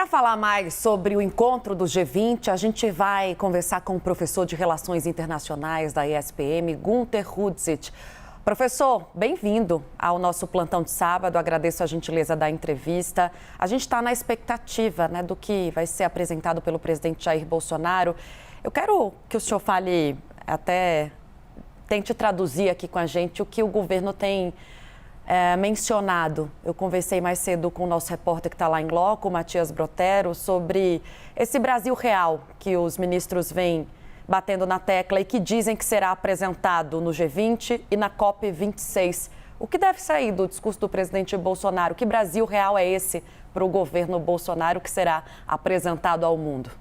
falar mais sobre o encontro do G20, a gente vai conversar com o professor de Relações Internacionais da ESPM, Günter Rudsit. Professor, bem-vindo ao nosso plantão de sábado. Agradeço a gentileza da entrevista. A gente está na expectativa, do que vai ser apresentado pelo presidente Jair Bolsonaro. Eu quero que o senhor fale, até tente traduzir aqui com a gente o que o governo tem mencionado. Eu conversei mais cedo com o nosso repórter que está lá em loco, o Matias Brotero, sobre esse Brasil real que os ministros vêm batendo na tecla e que dizem que será apresentado no G20 e na COP26. O que deve sair do discurso do presidente Bolsonaro? Que Brasil real é esse para o governo Bolsonaro que será apresentado ao mundo?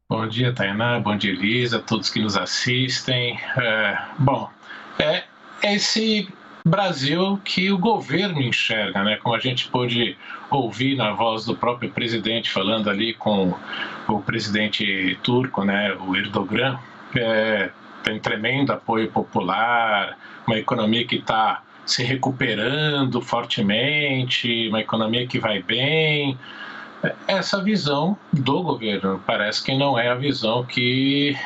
Bom dia, Tainá. Bom dia, Elisa, todos que nos assistem. É esse Brasil que o governo enxerga, Como a gente pôde ouvir na voz do próprio presidente falando ali com o presidente turco, o Erdogan, tem tremendo apoio popular, uma economia que está se recuperando fortemente, uma economia que vai bem. Essa visão do governo parece que não é a visão que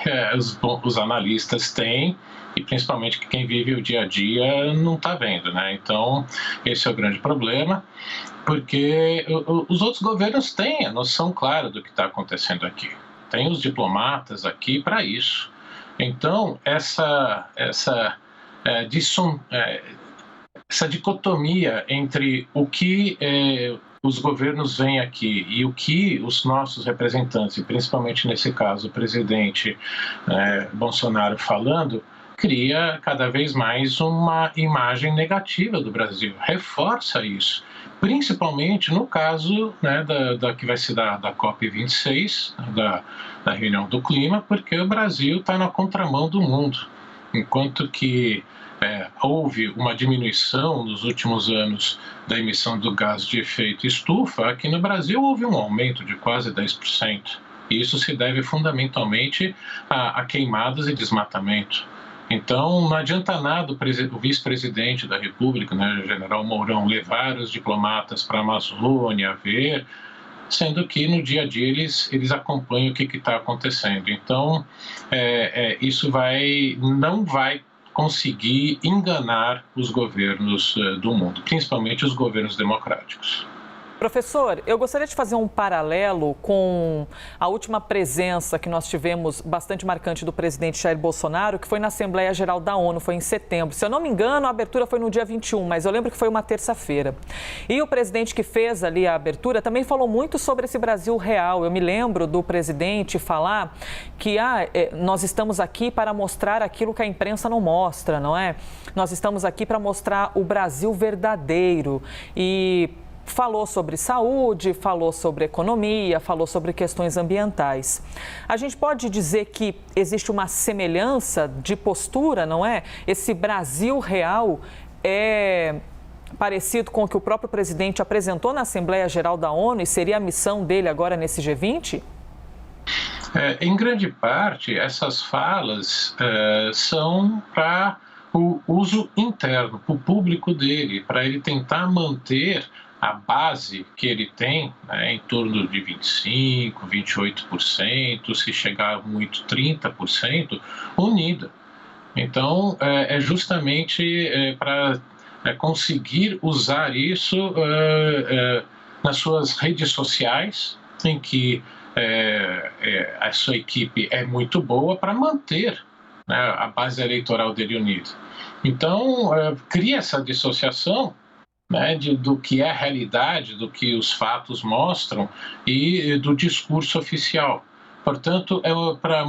os analistas têm, e principalmente que quem vive o dia a dia não está vendo, Então, esse é o grande problema, porque os outros governos têm a noção clara do que está acontecendo aqui. Tem os diplomatas aqui para isso. Então, essa dicotomia entre o que os governos veem aqui e o que os nossos representantes, e principalmente nesse caso o presidente Bolsonaro falando, cria cada vez mais uma imagem negativa do Brasil, reforça isso, principalmente no caso da que vai se dar da COP26, da reunião do clima, porque o Brasil está na contramão do mundo, enquanto que houve uma diminuição nos últimos anos da emissão do gás de efeito estufa, aqui no Brasil houve um aumento de quase 10%. E isso se deve fundamentalmente a queimadas e desmatamento. Então, não adianta nada o vice-presidente da República, o general Mourão, levar os diplomatas para a Amazônia ver, sendo que no dia a dia eles acompanham o que está acontecendo. Então, isso não vai conseguir enganar os governos do mundo, principalmente os governos democráticos. Professor, eu gostaria de fazer um paralelo com a última presença que nós tivemos bastante marcante do presidente Jair Bolsonaro, que foi na Assembleia Geral da ONU, foi em setembro. Se eu não me engano, a abertura foi no dia 21, mas eu lembro que foi uma terça-feira. E o presidente que fez ali a abertura também falou muito sobre esse Brasil real. Eu me lembro do presidente falar que nós estamos aqui para mostrar aquilo que a imprensa não mostra, não é? Nós estamos aqui para mostrar o Brasil verdadeiro e falou sobre saúde, falou sobre economia, falou sobre questões ambientais. A gente pode dizer que existe uma semelhança de postura, não é? Esse Brasil real é parecido com o que o próprio presidente apresentou na Assembleia Geral da ONU e seria a missão dele agora nesse G20? Em grande parte, essas falas são para o uso interno, para o público dele, para ele tentar manter a base que ele tem, em torno de 25%, 28%, se chegar muito 30%, unida. Então, é justamente para conseguir usar isso nas suas redes sociais, em que a sua equipe é muito boa para manter a base eleitoral dele unida. Então, cria essa dissociação do que é a realidade, do que os fatos mostram e do discurso oficial. Portanto, para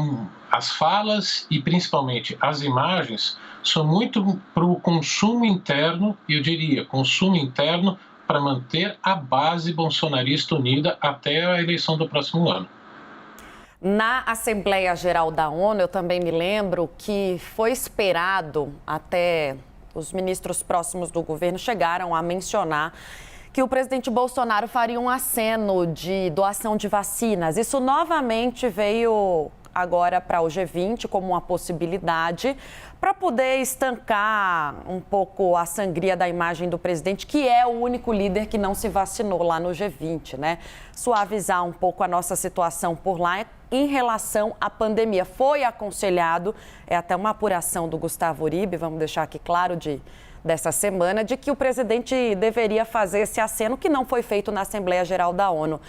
as falas e principalmente as imagens são muito para o consumo interno, e eu diria, consumo interno para manter a base bolsonarista unida até a eleição do próximo ano. Na Assembleia Geral da ONU, eu também me lembro que foi esperado até os ministros próximos do governo chegaram a mencionar que o presidente Bolsonaro faria um aceno de doação de vacinas. Isso novamente veio agora para o G20 como uma possibilidade para poder estancar um pouco a sangria da imagem do presidente, que é o único líder que não se vacinou lá no G20, né? Suavizar um pouco a nossa situação por lá em relação à pandemia. Foi aconselhado, é até uma apuração do Gustavo Uribe, vamos deixar aqui claro, dessa semana, de que o presidente deveria fazer esse aceno que não foi feito na Assembleia Geral da ONU.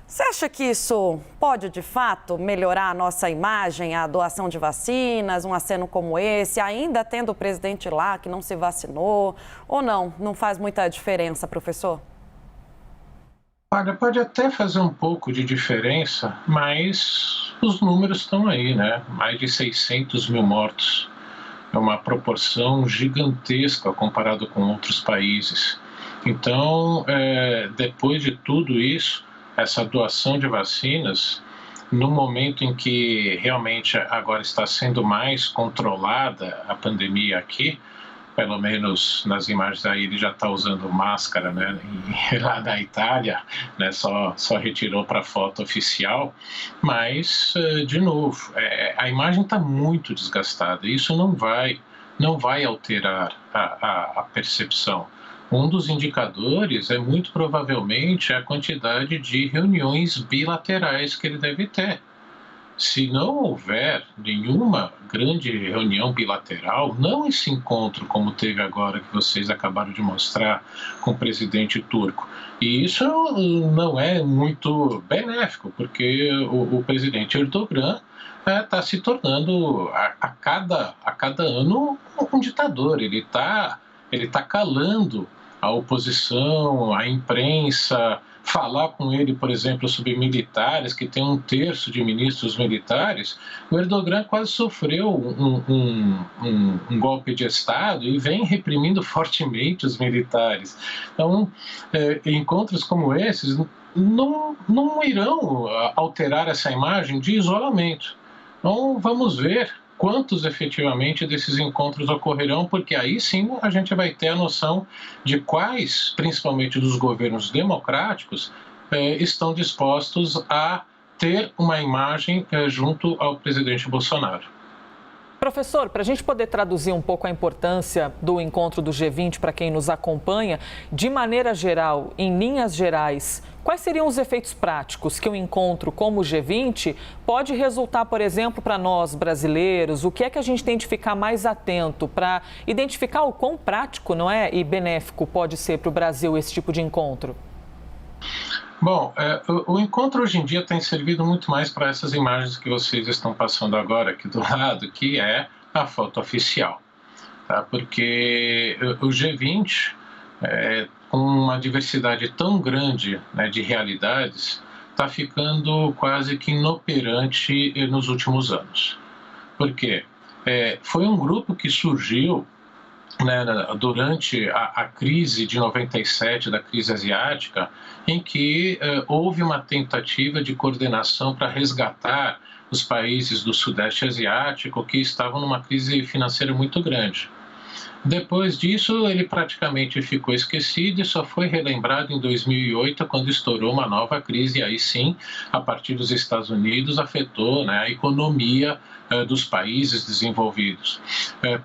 Você acha que isso pode, de fato, melhorar a nossa imagem, a doação de vacinas, um aceno como esse, ainda tendo o presidente lá que não se vacinou, ou não? Não faz muita diferença, professor? Olha, pode até fazer um pouco de diferença, mas os números estão aí, né? Mais de 600 mil mortos. É uma proporção gigantesca comparado com outros países. Então, depois de tudo isso, essa doação de vacinas, no momento em que realmente agora está sendo mais controlada a pandemia aqui, pelo menos nas imagens aí ele já está usando máscara, né? E lá da Itália, né? Só retirou para a foto oficial, mas, de novo, a imagem está muito desgastada. Isso não vai alterar a percepção. Um dos indicadores é muito provavelmente a quantidade de reuniões bilaterais que ele deve ter. Se não houver nenhuma grande reunião bilateral, não esse encontro como teve agora que vocês acabaram de mostrar com o presidente turco, e isso não é muito benéfico, porque o presidente Erdogan está se tornando a cada ano um ditador. Ele tá calando a oposição, a imprensa. Falar com ele, por exemplo, sobre militares, que tem 1/3 de ministros militares, o Erdogan quase sofreu um golpe de Estado e vem reprimindo fortemente os militares. Então, encontros como esses não irão alterar essa imagem de isolamento. Então, vamos ver quantos efetivamente desses encontros ocorrerão, porque aí sim a gente vai ter a noção de quais, principalmente dos governos democráticos, estão dispostos a ter uma imagem junto ao presidente Bolsonaro. Professor, para a gente poder traduzir um pouco a importância do encontro do G20 para quem nos acompanha, de maneira geral, em linhas gerais, quais seriam os efeitos práticos que um encontro como o G20 pode resultar, por exemplo, para nós brasileiros? O que é que a gente tem de ficar mais atento para identificar o quão prático, não é, e benéfico pode ser para o Brasil esse tipo de encontro? Bom, o encontro hoje em dia tem servido muito mais para essas imagens que vocês estão passando agora aqui do lado, que é a foto oficial, tá? Porque o G20, com uma diversidade tão grande, né, de realidades, está ficando quase que inoperante nos últimos anos. Por quê? Foi um grupo que surgiu, né, durante a crise de 97, da crise asiática, em que houve uma tentativa de coordenação para resgatar os países do Sudeste Asiático que estavam numa crise financeira muito grande. Depois disso, ele praticamente ficou esquecido e só foi relembrado em 2008, quando estourou uma nova crise, e aí sim, a partir dos Estados Unidos, afetou, né, a economia dos países desenvolvidos.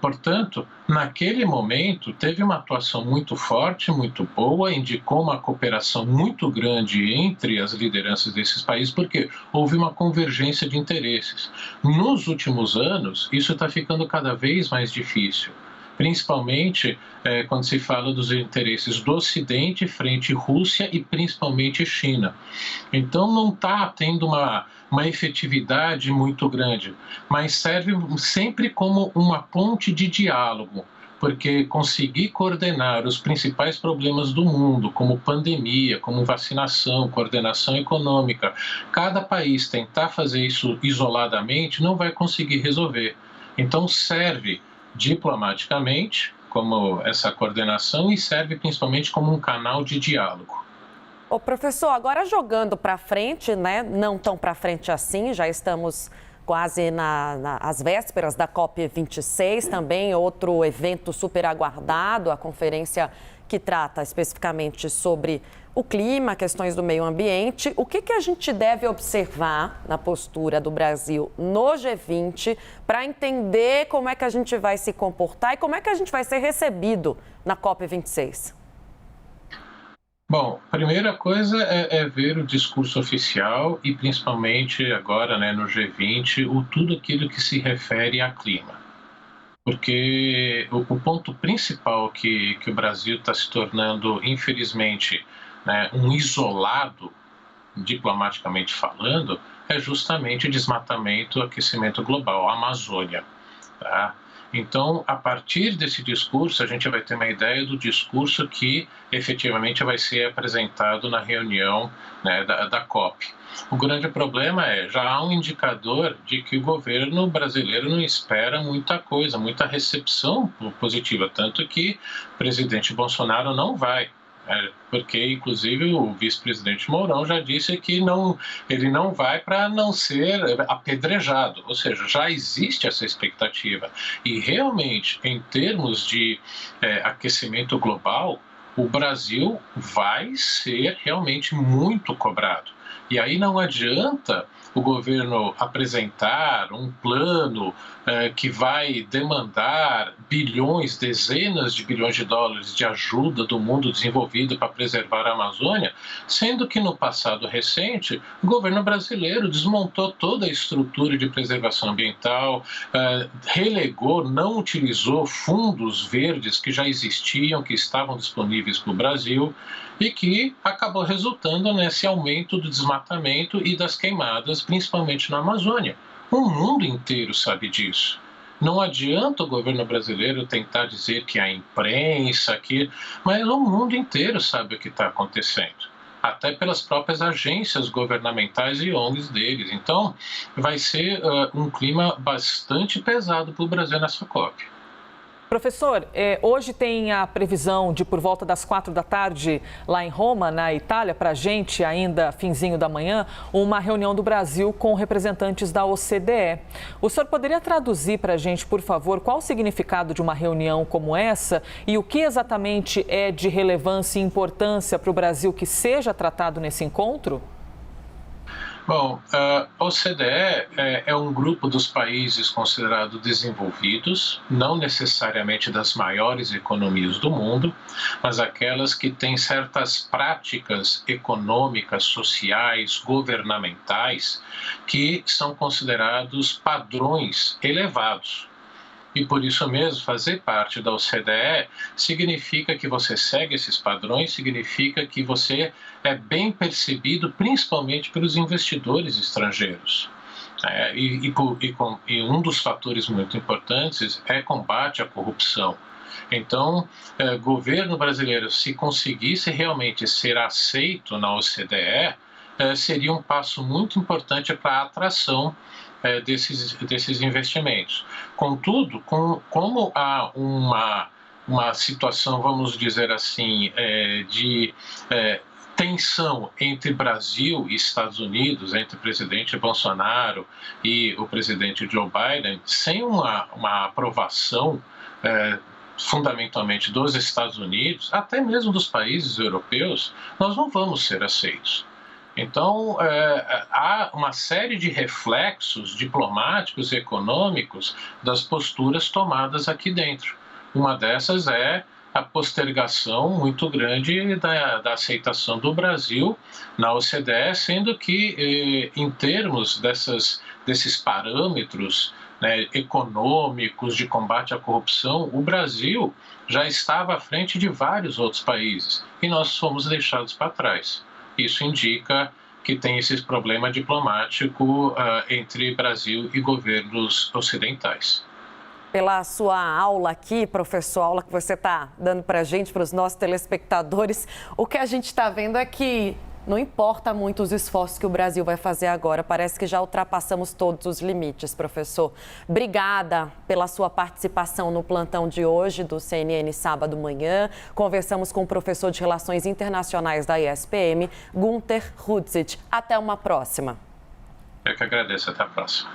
Portanto, naquele momento, teve uma atuação muito forte, muito boa, indicou uma cooperação muito grande entre as lideranças desses países, porque houve uma convergência de interesses. Nos últimos anos, isso está ficando cada vez mais difícil, principalmente quando se fala dos interesses do Ocidente frente à Rússia e principalmente China. Então não está tendo uma efetividade muito grande, mas serve sempre como uma ponte de diálogo, porque conseguir coordenar os principais problemas do mundo, como pandemia, como vacinação, coordenação econômica, cada país tentar fazer isso isoladamente não vai conseguir resolver. Então serve diplomaticamente como essa coordenação e serve principalmente como um canal de diálogo. Ô, professor, agora jogando para frente, né? Não tão para frente assim, já estamos quase às vésperas da COP26, também outro evento super aguardado, a conferência que trata especificamente sobre o clima, questões do meio ambiente. O que a gente deve observar na postura do Brasil no G20 para entender como é que a gente vai se comportar e como é que a gente vai ser recebido na COP26? Bom, a primeira coisa é ver o discurso oficial e principalmente agora, né, no G20, tudo aquilo que se refere a clima. Porque o ponto principal que o Brasil está se tornando, infelizmente, né, um isolado, diplomaticamente falando, é justamente desmatamento, aquecimento global, a Amazônia. Tá? Então, a partir desse discurso, a gente vai ter uma ideia do discurso que efetivamente vai ser apresentado na reunião, né, da COP. O grande problema já há um indicador de que o governo brasileiro não espera muita coisa, muita recepção positiva, tanto que o presidente Bolsonaro não vai. Porque, inclusive, o vice-presidente Mourão já disse que ele não vai para não ser apedrejado, ou seja, já existe essa expectativa. E, realmente, em termos de aquecimento global, o Brasil vai ser realmente muito cobrado. E aí não adianta o governo apresentar um plano que vai demandar bilhões, dezenas de bilhões de dólares de ajuda do mundo desenvolvido para preservar a Amazônia, sendo que no passado recente o governo brasileiro desmontou toda a estrutura de preservação ambiental, relegou, não utilizou fundos verdes que já existiam, que estavam disponíveis para o Brasil e que acabou resultando nesse aumento do desmatamento e das queimadas, principalmente na Amazônia. O mundo inteiro sabe disso. Não adianta o governo brasileiro tentar dizer que a imprensa, mas o mundo inteiro sabe o que está acontecendo, até pelas próprias agências governamentais e ONGs deles. Então, vai ser um clima bastante pesado para o Brasil nessa COP. Professor, hoje tem a previsão de, por volta das 4 da tarde, lá em Roma, na Itália, para a gente, ainda finzinho da manhã, uma reunião do Brasil com representantes da OCDE. O senhor poderia traduzir para a gente, por favor, qual o significado de uma reunião como essa e o que exatamente é de relevância e importância para o Brasil que seja tratado nesse encontro? Bom, a OCDE é um grupo dos países considerados desenvolvidos, não necessariamente das maiores economias do mundo, mas aquelas que têm certas práticas econômicas, sociais, governamentais, que são considerados padrões elevados. E por isso mesmo, fazer parte da OCDE significa que você segue esses padrões, significa que você é bem percebido, principalmente pelos investidores estrangeiros. E um dos fatores muito importantes é combate à corrupção. Então, o governo brasileiro, se conseguisse realmente ser aceito na OCDE, seria um passo muito importante para a atração desses investimentos. Contudo, como há uma situação, vamos dizer assim, de tensão entre Brasil e Estados Unidos, entre o presidente Bolsonaro e o presidente Joe Biden, sem uma aprovação fundamentalmente dos Estados Unidos, até mesmo dos países europeus, nós não vamos ser aceitos. Então, há uma série de reflexos diplomáticos e econômicos das posturas tomadas aqui dentro. Uma dessas é a postergação muito grande da aceitação do Brasil na OCDE, sendo que, em termos desses parâmetros, né, econômicos de combate à corrupção, o Brasil já estava à frente de vários outros países e nós fomos deixados para trás. Isso indica que tem esse problema diplomático entre Brasil e governos ocidentais. Pela sua aula aqui, professor, a aula que você está dando para a gente, para os nossos telespectadores, o que a gente está vendo é que não importa muito os esforços que o Brasil vai fazer agora, parece que já ultrapassamos todos os limites, professor. Obrigada pela sua participação no plantão de hoje do CNN Sábado Manhã. Conversamos com o professor de Relações Internacionais da ESPM, Günter Rudzik. Até uma próxima. Eu que agradeço, até a próxima.